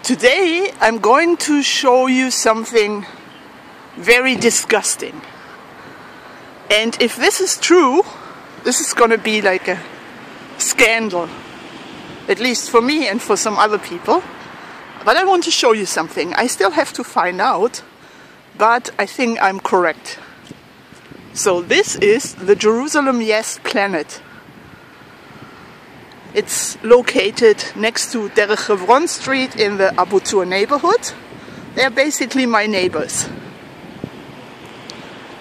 Today I'm going to show you something very disgusting. And if this is true, this is going to be like a scandal. At least for me and for some other people. But I want to show you something. I still have to find out, but I think I'm correct. So this is the Jerusalem Yes Planet. It's located next to Derech Hebron Street in the Abu Tur neighborhood. They're basically my neighbors.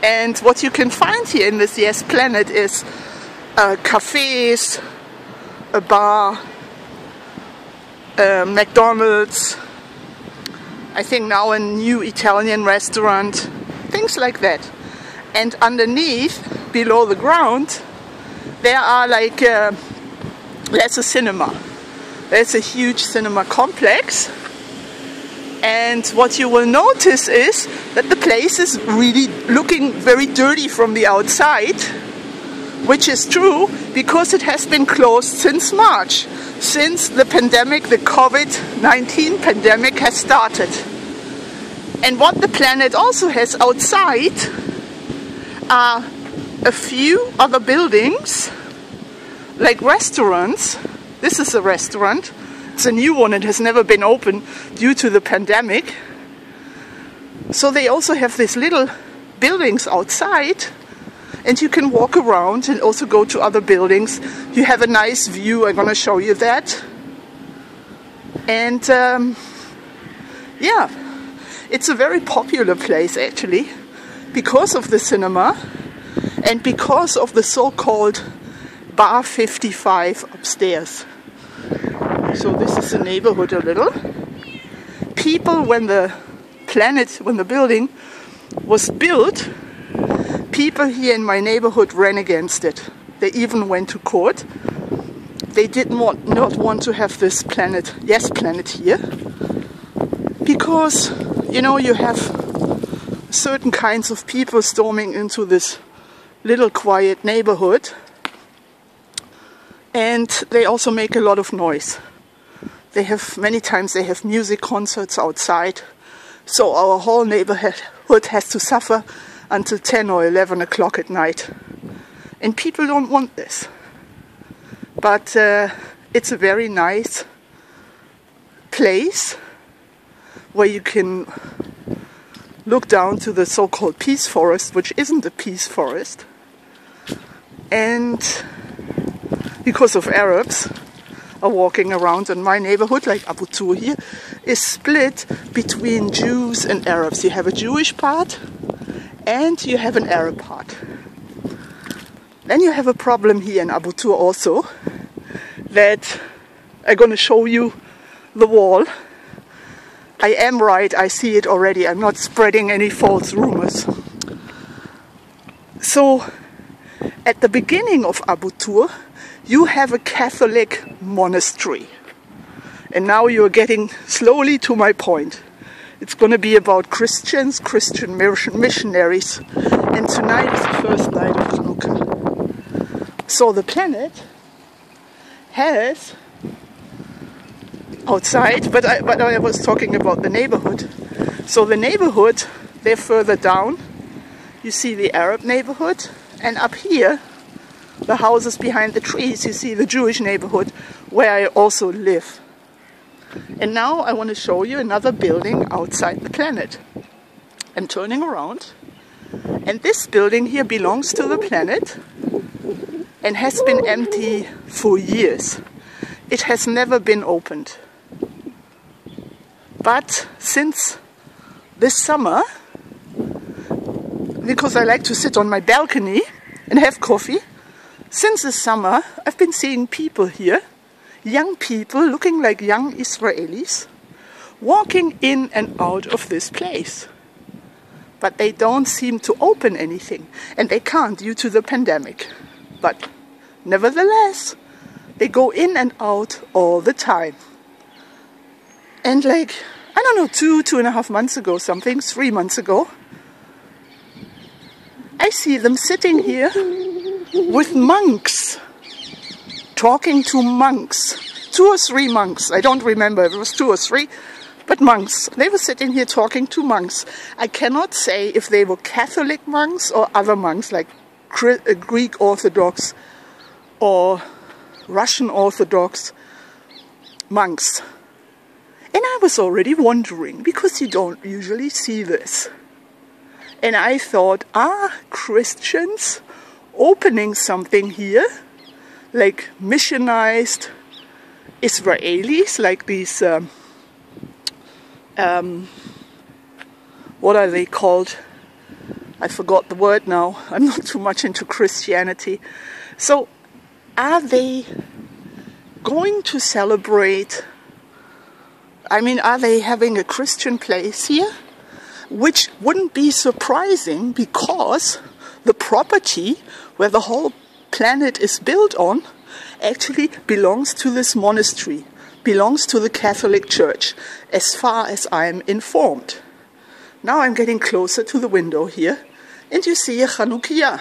And what you can find here in this Yes Planet is cafes, a bar, McDonald's, I think now a new Italian restaurant, things like that. And underneath, below the ground, there are like there's a cinema. There's a huge cinema complex, and what you will notice is that the place is really looking very dirty from the outside, which is true because it has been closed since March, since the pandemic, the COVID-19 pandemic has started. And what the planet also has outside are a few other buildings, like restaurants. This is a restaurant. It's a new one. It has never been open due to the pandemic. So they also have these little buildings outside, and you can walk around and also go to other buildings. You have a nice view. I'm going to show you that. And yeah, it's a very popular place actually, because of the cinema and because of the so-called Bar 55 upstairs. So this is the neighborhood a little. People, when the building was built, people here in my neighborhood ran against it. They even went to court. They did not want to have this planet, Yes Planet here, because, you know, you have certain kinds of people storming into this little quiet neighborhood. And they also make a lot of noise. Many times they have music concerts outside. So our whole neighborhood has to suffer until 10 or 11 o'clock at night. And people don't want this. But it's a very nice place where you can look down to the so-called peace forest, which isn't a peace forest. And because of Arabs are walking around in my neighborhood, like Abu Tur here, is split between Jews and Arabs. You have a Jewish part and you have an Arab part. Then you have a problem here in Abu Tur also, that I'm going to show you the wall. I am right, I see it already. I'm not spreading any false rumors. So, at the beginning of Abu Tur, you have a Catholic monastery. And now you're getting slowly to my point. It's going to be about Christians, Christian missionaries. And tonight is the first night of Hanukkah. So the planet has outside, but I was talking about the neighborhood. So the neighborhood, they're further down. You see the Arab neighborhood, and up here, the houses behind the trees, you see the Jewish neighborhood where I also live. And now I want to show you another building outside the planet. I'm turning around, and this building here belongs to the planet and has been empty for years. It has never been opened. But since this summer, because I like to sit on my balcony and have coffee, since the summer, I've been seeing people here, young people looking like young Israelis, walking in and out of this place. But they don't seem to open anything, and they can't due to the pandemic. But nevertheless, they go in and out all the time. And like, I don't know, 2.5 months ago, 3 months ago, I see them sitting here with monks, talking to monks, 2 or 3 monks, I don't remember if it was 2 or 3, But monks, they were sitting here talking to monks. I cannot say if they were Catholic monks or other monks, like Greek Orthodox or Russian Orthodox monks. And I was already wondering, because you don't usually see this. And I thought, are Christians opening something here? Like missionized Israelis, like these, what are they called? I forgot the word now. I'm not too much into Christianity. So, are they going to celebrate? I mean, are they having a Christian place here? Which wouldn't be surprising, because the property where the whole planet is built on actually belongs to this monastery, belongs to the Catholic Church, as far as I'm informed. Now I'm getting closer to the window here, and you see a Chanukiah.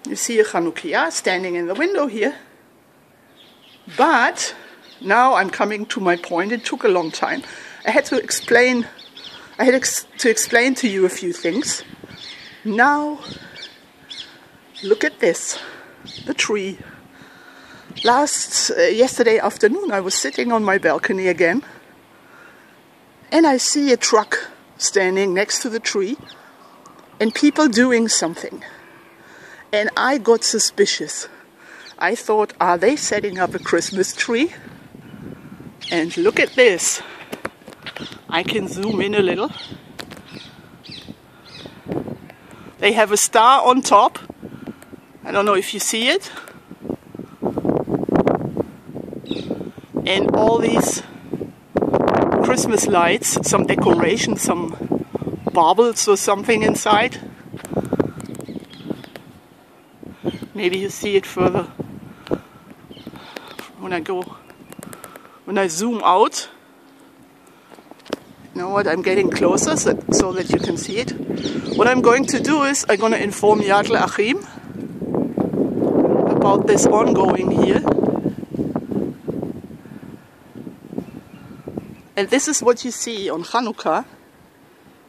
You see a Chanukiah standing in the window here. But now I'm coming to my point. It took a long time. I had to explain to you a few things. Now, look at this, the tree. Yesterday afternoon I was sitting on my balcony again, and I see a truck standing next to the tree and people doing something. And I got suspicious. I thought, are they setting up a Christmas tree? And look at this. I can zoom in a little. They have a star on top. I don't know if you see it. And all these Christmas lights, some decorations, some baubles or something inside. Maybe you see it further when I zoom out. You know what, I'm getting closer so that you can see it. What I'm going to do is I'm going to inform Yad L'Achim about this ongoing here. And this is what you see on Hanukkah,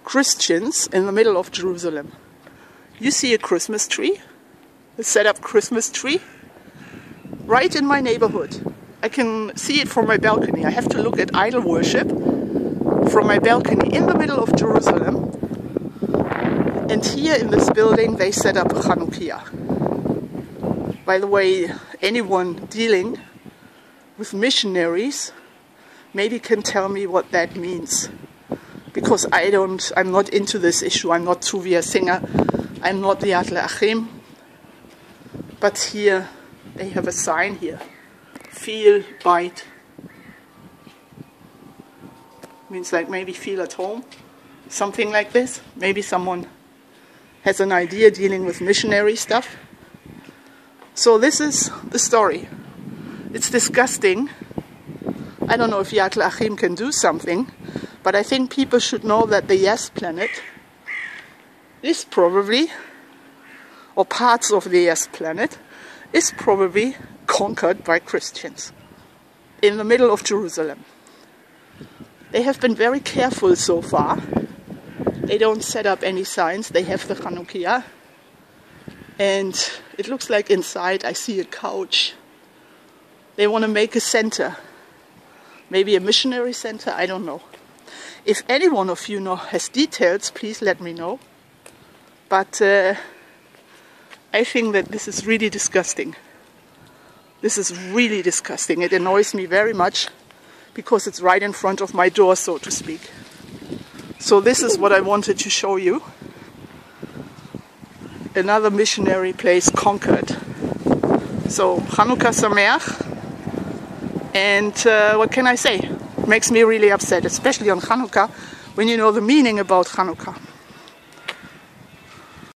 Christians in the middle of Jerusalem. You see a Christmas tree, a set up Christmas tree, right in my neighborhood. I can see it from my balcony. I have to look at idol worship from my balcony in the middle of Jerusalem. And here in this building they set up a Chanukiah. By the way, anyone dealing with missionaries maybe can tell me what that means. Because I'm not into this issue. I'm not Tuvia Singer. I'm not the Yad L'Achim. But here they have a sign here. Feel, bite. Means like maybe feel at home. Something like this. Maybe someone has an idea dealing with missionary stuff. So this is the story. It's disgusting. I don't know if Yad L'Achim can do something, but I think people should know that the Yes Planet is probably, or parts of the Yes Planet, is probably conquered by Christians in the middle of Jerusalem. They have been very careful so far. They don't set up any signs. They have the Chanukiah. And it looks like inside I see a couch. They want to make a center. Maybe a missionary center, I don't know. If any one of you has details, please let me know. But I think that this is really disgusting. This is really disgusting. It annoys me very much because it's right in front of my door, so to speak. So this is what I wanted to show you. Another missionary place conquered. So Chanukah Sameach. And what can I say? It makes me really upset, especially on Hanukkah, when you know the meaning about Hanukkah.